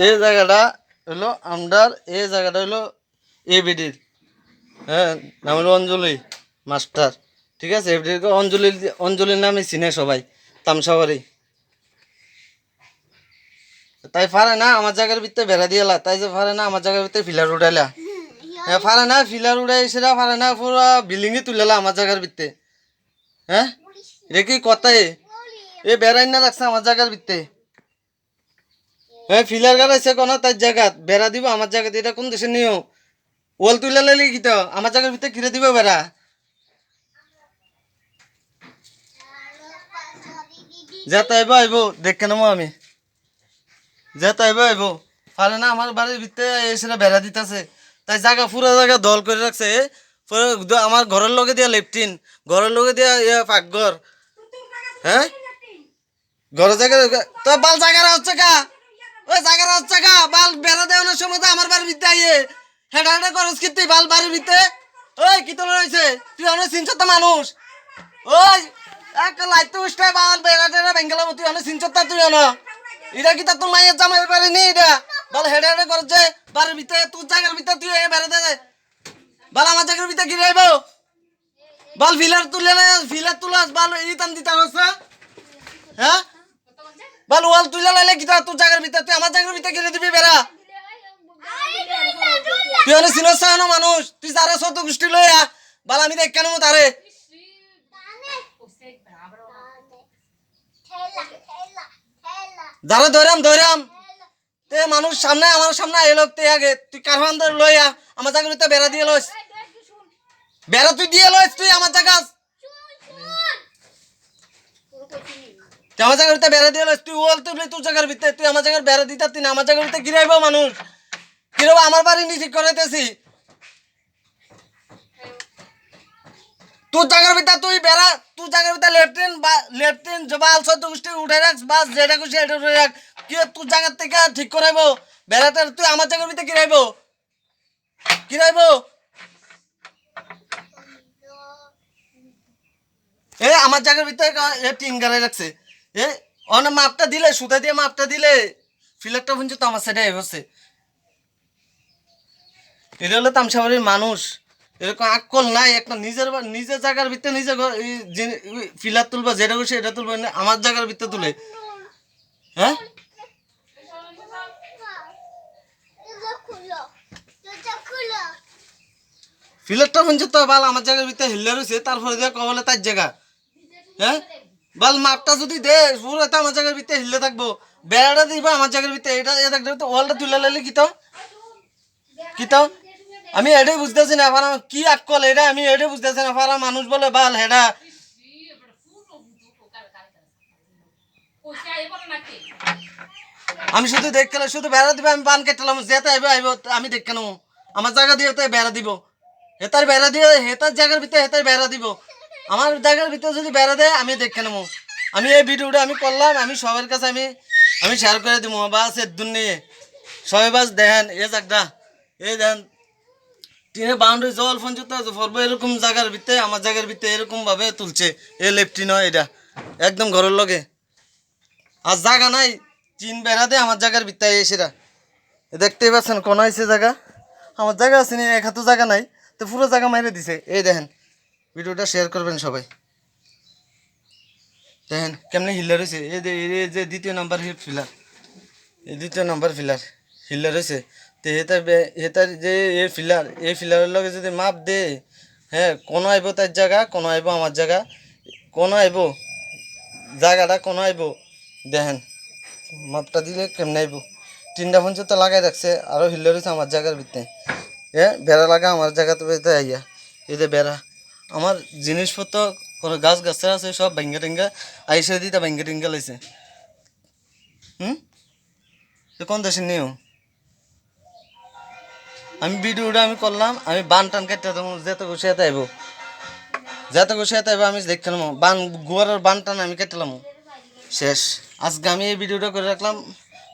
এই জায়গাটা হলো আমরার, এই জায়গাটা হলো এবিডির, হ্যাঁ, নাম হলো অঞ্জলি মাস্টার। ঠিক আছে, এবিডির অঞ্জলি, অঞ্জলির নামে চিনে সবাই তামসাবাড়ি। তাই পারে না আমার জায়গার ভিতরে বেড়া দিয়েলা, তাই যে পারে না আমার জায়গার ভিতরে ফিলার উঠাইলা, হ্যাঁ পারে না ফিলার উঠাই, সেটা পারে না পুরো বিল্ডিংয়ে তুলেলা আমার জায়গার ভিতরে। হ্যাঁ, এটা কি কথাই? এ বেড়াই না রাখছে আমার জায়গার ভিতরে। হ্যাঁ, ফিলার গাড়াইছে কোন তার জায়গা বেড়া দিব আমার জায়গাতে, এটা কোন দেশের নিয়ম? ওয়াল তুলে লাইলে কি তো আমার জায়গার ভিতরে কিনে দিব বেড়া? যেতে আইব আইব, দেখে নেবো আমি, যেতে আইব আইব। পারে না আমার বাড়ির ভিতরে এসে বেড়া দিতেছে, তাই জায়গা পুরো জায়গা দল করে রাখছে। আমার ঘরের লগে দিয়া লেফটিন, ঘরের লগে দিয়া পাকঘর। হ্যাঁ, ঘরের জায়গা তো বাল জায়গাটা হচ্ছে কা, ওই জায়গাটা হচ্ছে কা বাল বেড়া দেওয়ানোর সময় তো আমার বাড়ির ভিতরে আইয়ে হেঁটা হেঁটা করস কি তুই বাল বাড়ির ভিতরে? ওই কি তোলা রয়েছে, তুই অনেক চিনছত মানুষ। ওই এক লাইট উঠে বাল বেড়া টেড়া বেঙ্গেলাম, তুই অনেক চিনছত তুই অন। এটা কি তোর মায়ের জামাই পারিনি? এটা বাল হেঁটে হেঁটে করছে বাড়ির ভিতরে, তোর জায়গার ভিতরে তুই বেড়া দে বাল আমার জায়গার ভিতরে গিরে আইব বাল ফিলার তুলে ফিলার তুলাস বাল ইতান দিতে হচ্ছে। হ্যাঁ, বাল ওয়াল তুলে লাইলে কি তোর জায়গার ভিতরে, তুই আমার জায়গার ভিতরে গিরে দিবি বেড়া? তুই অনেক চিনস না মানুষ, তুই যারা শত গোষ্ঠী লইয়া বাল আমি দেখ কেন তারে যারা ধরাম ধরাম তে মানুষ সামনে, আমার সামনে এলো তে আগে তুই কারখান ধরে লইয়া আমার জায়গার ভিতরে বেড়া দিয়ে লইস, বেড়া তুই দিয়ে লইস, তুই আমার জায়গা, তুই আমার জায়গার ভিতরে বেড়া দিয়ে লইস, তুই ওল তুই তোর জায়গার ভিতরে, তুই আমার জায়গার বেড়া দিতে তুই আমার জায়গার ভিতরে গিরাইব মানুষ, গিরাইব আমার বাড়ি নি ঠিক করাইতেছি। তোর জায়গার ভিতরে তুই বেড়া, তোর জায়গার ভিতরে লেফটেন বা লেফটেন জবাল সদ্য গোষ্ঠী উঠে রাখ, বাস যেটা খুশি এটা উঠে রাখ, কি তোর জায়গার থেকে ঠিক করাইব বেড়াটা, তুই আমার জায়গার ভিতরে গিরাইব গিরাইব। এ আমার জায়গার ভিতরে টিন গাড়াই রাখছে, এ অনেক মাপটা দিলে সুতা দিয়ে মাপটা দিলে ফিলারটা শুনছো তো আমার সাইডে হচ্ছে। এটা হলো তামসাবাড়ির মানুষ, এরকম আকল নাই একটা, নিজের নিজের জায়গার ভিতরে নিজে ফিলার তুলবা যেটা খুশি এটা তুলবে না, আমার জায়গার ভিতরে তুলে। হ্যাঁ, ফিলারটা শুনছো তো বাল আমার জায়গার ভিতরে হিল্লে রয়েছে, তারপরে দিয়ে কবলে তার জায়গা। হ্যাঁ, বাল মাপটা যদি দে পুরো আমার জায়গার ভিতরে হিল্লে থাকবো, বেড়াটা দিবা আমার জায়গার ভিতরে, এটা এটা ওয়ালটা তুলে লাইলে কি তো কি তো আমি এটাই বুঝতেছি না পারা কি আকল, এটা আমি এটাই বুঝতেছি না পারা মানুষ বলে বাল হেডা। আমি শুধু দেখতে শুধু বেড়া দিবে, আমি বান কেটলাম যেতে আইব আইব, আমি দেখে নেবো আমার জায়গা দিয়ে তো বেড়া দিব, হেতার বেড়া দিয়ে হেতার জায়গার ভিতরে হেতার বেড়া দিব, আমার জায়গার ভিতরে যদি বেড়া দেয় আমি দেখে নেবো। আমি এই ভিডিওটা আমি করলাম, আমি সবার কাছে আমি আমি শেয়ার করে দিব, বাস এর নিয়ে সবাই বাস দেখেন এ জায়গাটা, এই দেখেন টিনের বাউন্ডারি জল পর্যন্ত পড়বো এরকম জায়গার ভিতরে, আমার জায়গার ভিতরে এরকম ভাবে তুলছে। এ লেফটি নয়, এটা একদম ঘরের লগে, আর জায়গা নাই চিন বেড়া দে আমার জায়গার ভিতরে এসেরা দেখতেই পাচ্ছেন কোন হয়েছে জায়গা, আমার জায়গা আছে নি এক হাতে জায়গা নাই, তো পুরো জায়গা মাইরে দিছে। এই দেখেন ভিডিওটা শেয়ার করবেন সবাই, দেখেন কেমনি হিল্লার হয়েছে। এই যে দ্বিতীয় নাম্বার ফিলার, এই দ্বিতীয় নাম্বার ফিলার হিল্লার হয়েছে। তো হেতার যে এ ফিলার, এই ফিলারের লগে যদি মাপ দে, হ্যাঁ কোনো আইব তার জায়গা, কোনো আইব আমার জায়গা, কোনো আইব জায়গাটা কোনো আইব, দেখেন মাপটা দিলে কেমনে আইব। তিনটা পঞ্চাশ তো লাগাই রাখছে, আরও হিল্লার হয়েছে আমার জায়গার ভিতরে, বেড়া লাগা আমার জায়গাতে আইয়া, এই যে বেড়া আমার জিনিসপত্র কোনো গাছ গাছরা আছে সব ভেঙ্গে টেঙ্গা আইসে দিতে ভেঙ্গে টেঙ্গা লাইছে। তো কোন দেশের নিও আমি ভিডিওটা আমি করলাম, আমি বান টান কেটে দেবো, যেতে খুশি এতে আইব, যেতে খুশি এতে আইব, আমি দেখতে নেবো বান গুয়ারের বান টান আমি কেটেলাম শেষ। আজকে আমি এই ভিডিওটা করে রাখলাম,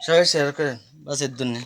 সবাই শেয়ার করেন, বাস এর জন্যে।